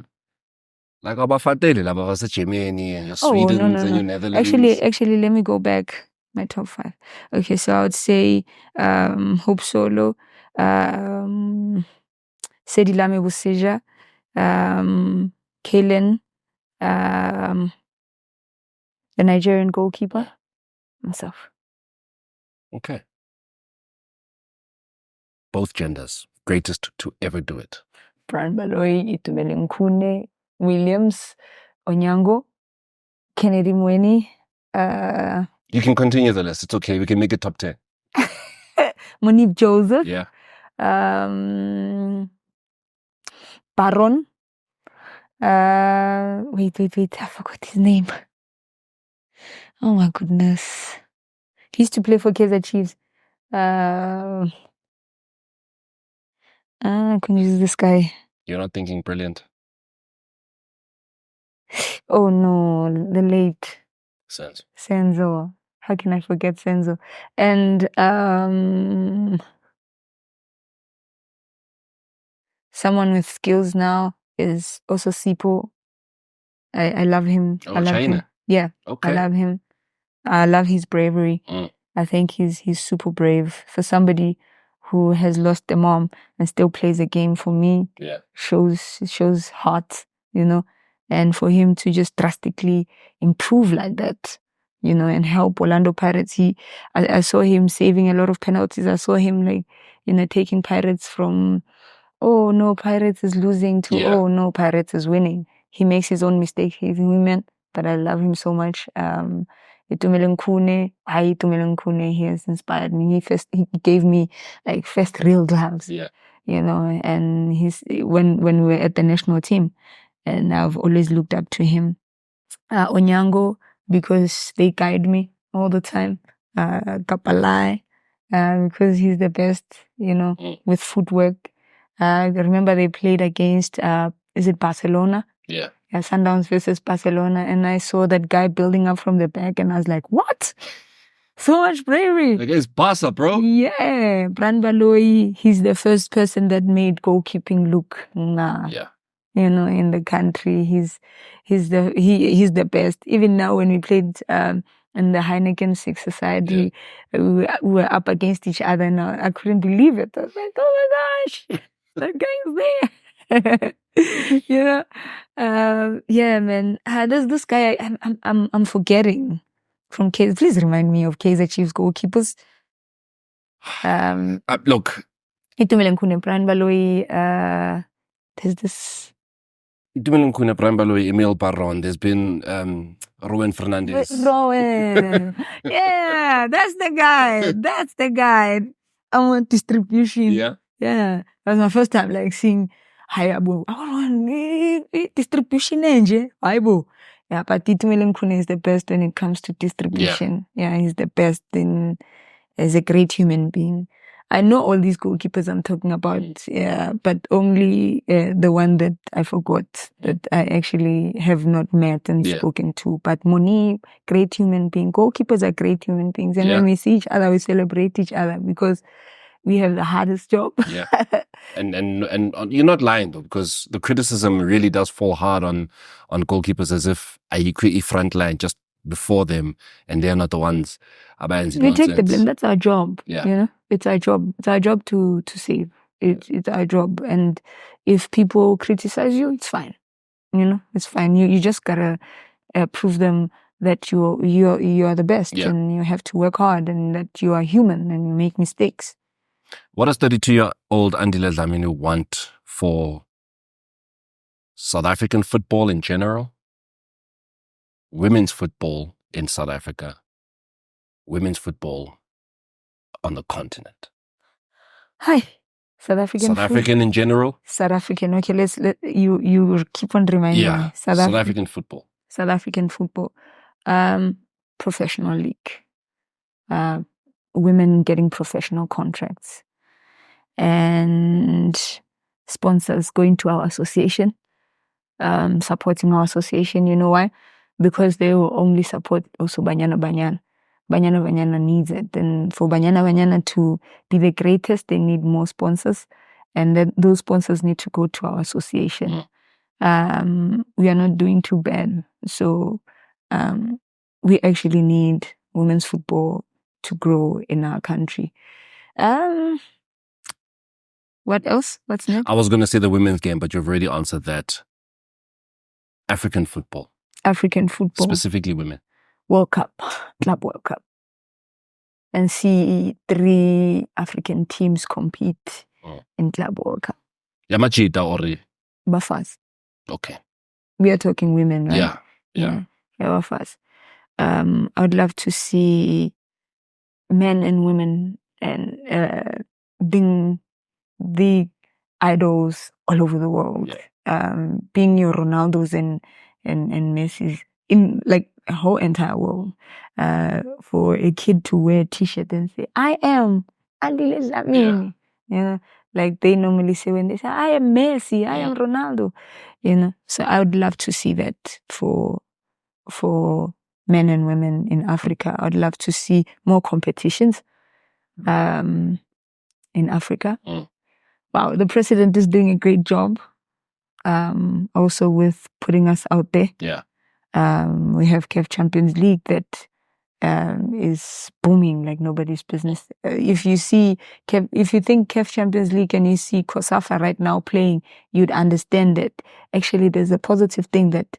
Like Abafatele, like Germany and your Oh, Sweden no. and your Netherlands. Actually, let me go back. My top 5. Okay, so I would say Hope Solo, Sedilame Buseja, Kaylin, the Nigerian goalkeeper, myself. Okay. Both genders. Greatest to ever do it. Brian Baloyi, Itumele Nkune, Williams, Onyango, Kennedy Mweni. You can continue the list. It's okay. We can make it top 10. Monique Joseph. Yeah. Baron. Wait. I forgot his name. Oh my goodness. He used to play for Kaizer Chiefs. I can use this guy. You're not thinking brilliant. Oh no, the late Senzo. How can I forget Senzo? And someone with skills now is also Sipo. I love him. Oh, I love China. him. Yeah. Okay. I love him. I love his bravery. I think he's super brave. For somebody who has lost a mom and still plays a game, for me, shows heart, you know. And for him to just drastically improve like that, you know, and help Orlando Pirates. I saw him saving a lot of penalties. I saw him, like, you know, taking Pirates from, oh no, Pirates is losing, to oh no, Pirates is winning. He makes his own mistakes. He's human, but I love him so much. Itumele Nkune, he has inspired me. He gave me like first real gloves. Yeah. You know, and when we were at the national team, and I've always looked up to him. Onyango, because they guide me all the time. Kapalai, because he's the best, you know, with footwork. I remember they played against, is it Barcelona? Yeah, Sundowns versus Barcelona, and I saw that guy building up from the back, and I was like, what? So much bravery. Like, it's Barca, bro. Yeah, Brian Baloyi, he's the first person that made goalkeeping look you know, in the country. He's the best. Even now when we played in the Heineken Six Society, we were up against each other now. I couldn't believe it. I was like, oh my gosh, that guy is there. You know, yeah, man. There's this guy I'm forgetting from Kaizer. Please remind me of Kaizer Chiefs goalkeepers. Look, Itumele Nkune, Brian Baloyi. There's this. Itumele Nkune, Brian Baloyi, Emil Baron. There's been Rowan Fernandez. Rowan. Yeah, that's the guy. I want distribution. Yeah. That was my first time like seeing Hayabo. I want distribution engine. Hayabo. Yeah, but Itumeleng Khune is the best when it comes to distribution. Yeah, he's the best as a great human being. I know all these goalkeepers I'm talking about, yeah, but only the one that I forgot that I actually have not met and spoken to. But Moni, great human being. Goalkeepers are great human beings. And when we see each other, we celebrate each other because we have the hardest job. Yeah. And you're not lying though, because the criticism really does fall hard on goalkeepers as if I create front line just before them and they're not the ones. We take the blame. That's our job. Yeah. You know, it's our job. It's our job to save. It's our job. And if people criticize you, it's fine. You know, it's fine. You just gotta prove them that you are the best, and you have to work hard, and that you are human and you make mistakes. What does 32-year-old Andile Dlamini want for South African football in general, women's football in South Africa, women's football on the continent? Hi, South African in general? South African. Okay, you keep on reminding me. South African football. South African football. Professional league. Women getting professional contracts. And sponsors going to our association, supporting our association. You know why? Because they will only support also Banyana Banyan. Banyana Banyana needs it. And for Banyana Banyana to be the greatest, they need more sponsors. And then those sponsors need to go to our association. We are not doing too bad. So we actually need women's football to grow in our country. What else? What's next? I was going to say the women's game, but you've already answered that. African football. Specifically women. World Cup, Club World Cup. And see 3 African teams compete in Club World Cup. Yamachita or Bafas. Okay. We are talking women, right? Yeah. Bafas. I would love to see men and women and being the idols all over the world. Being your Ronaldos and Messi's in like a whole entire world. For a kid to wear a t-shirt and say, I am Andile Dlamini. You know, like they normally say when they say, I am Messi, I am Ronaldo. You know, so I would love to see that for men and women in Africa. I'd love to see more competitions in Africa. Wow, the president is doing a great job. Also with putting us out there. We have CAF Champions League that is booming like nobody's business. If you think CAF Champions League and you see COSAFA right now playing, you'd understand that actually there's a positive thing that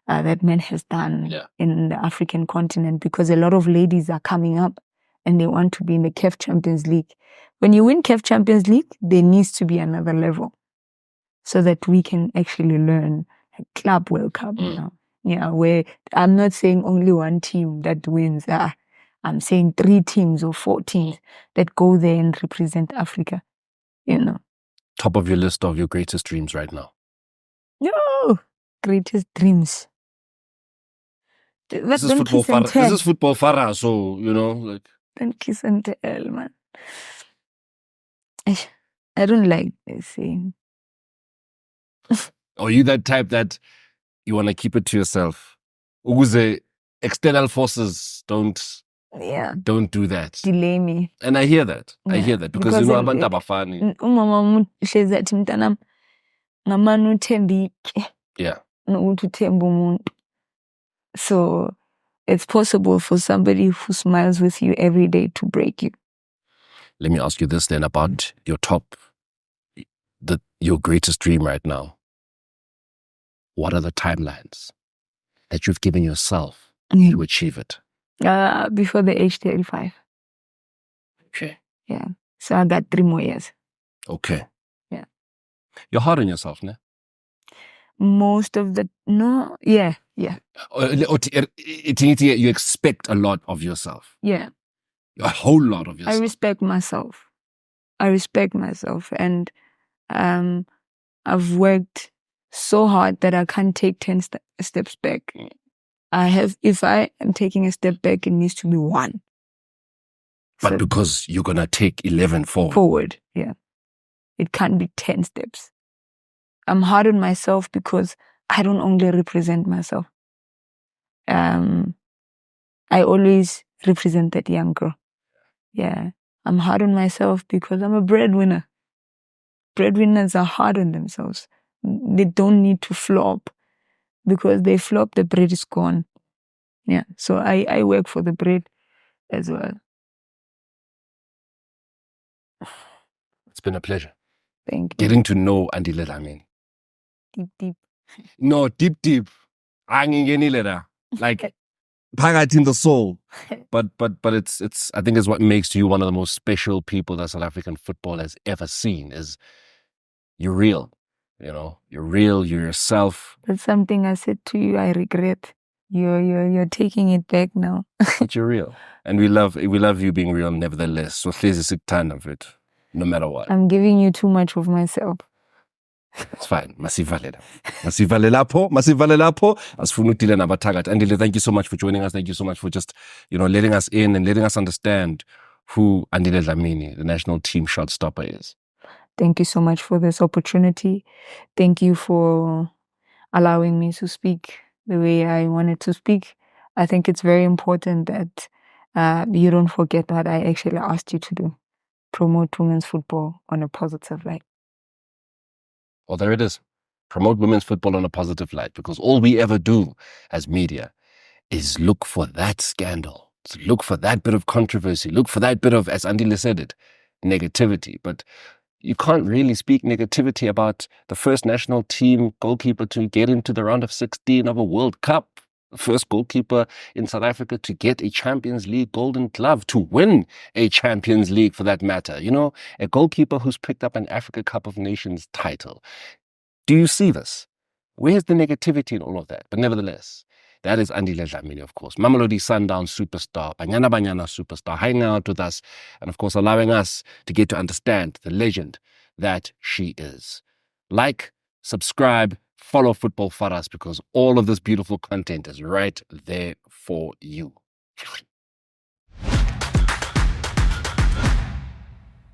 man has done in the African continent, because a lot of ladies are coming up and they want to be in the CAF Champions League. When you win CAF Champions League, there needs to be another level so that we can actually learn a Club World Cup, you know. Yeah, where I'm not saying only one team that wins. I'm saying 3 teams or 4 teams that go there and represent Africa, you know. Top of your list of your greatest dreams right now? No, greatest dreams. This is football Farah, so, you know. Like. Don't kiss and tell, man. I don't like this saying. Are you that type that you want to keep it to yourself? Uguze, external forces don't do that. Delay me. And I hear that. I hear that because you know abantu abafani. Umama hlezi athi mntanami ngamani uthembike. Nokuthi uthemba umuntu. So it's possible for somebody who smiles with you every day to break you. Let me ask you this then about your greatest dream right now. What are the timelines that you've given yourself to achieve it? Before the age 35. Okay. Yeah. So I got 3 more years. Okay. Yeah. You're hard on yourself, ne? Most of the... No. Yeah. You expect a lot of yourself. Yeah. A whole lot of yourself. I respect myself. And I've worked so hard that I can't take 10 steps back. if I am taking a step back, it needs to be one. But because you're going to take 11 forward. Forward, yeah. It can't be 10 steps. I'm hard on myself because I don't only represent myself. I always represent that young girl. Yeah. I'm hard on myself because I'm a breadwinner. Breadwinners are hard on themselves. They don't need to flop, because they flop, the bread is gone. Yeah. So I work for the bread as well. It's been a pleasure. Thank you. Getting to know Andile Dlamini. Deep. No, deep. Like phakathi in the soul. But it's I think it's what makes you one of the most special people that South African football has ever seen. Is you're real. You're real, you're yourself. That's something I said to you, I regret. You're taking it back now. But you're real. And we love you being real nevertheless. So hlezi sikuthanda mfethu, no matter what. I'm giving you too much of myself. It's fine. Masivale lapho. Asifuna udile nabathakathi. Andile, thank you so much for joining us. Thank you so much for just, letting us in and letting us understand who Andile Dlamini, the national team shot stopper, is. Thank you so much for this opportunity. Thank you for allowing me to speak the way I wanted to speak. I think it's very important that you don't forget what I actually asked you to do. Promote women's football on a positive light. Well, there it is. Promote women's football on a positive light, because all we ever do as media is look for that scandal, look for that bit of controversy, look for that bit of, as Andile said it, negativity. But you can't really speak negativity about the first national team goalkeeper to get into the round of 16 of a World Cup, the first goalkeeper in South Africa to get a Champions League Golden Glove, to win a Champions League for that matter. A goalkeeper who's picked up an Africa Cup of Nations title. Do you see this? Where's the negativity in all of that? But nevertheless, that is Andile Dlamini, of course. Mamelodi Sundowns superstar, Banyana Banyana superstar, hanging out with us and, of course, allowing us to get to understand the legend that she is. Like, subscribe, follow Football Faras, because all of this beautiful content is right there for you.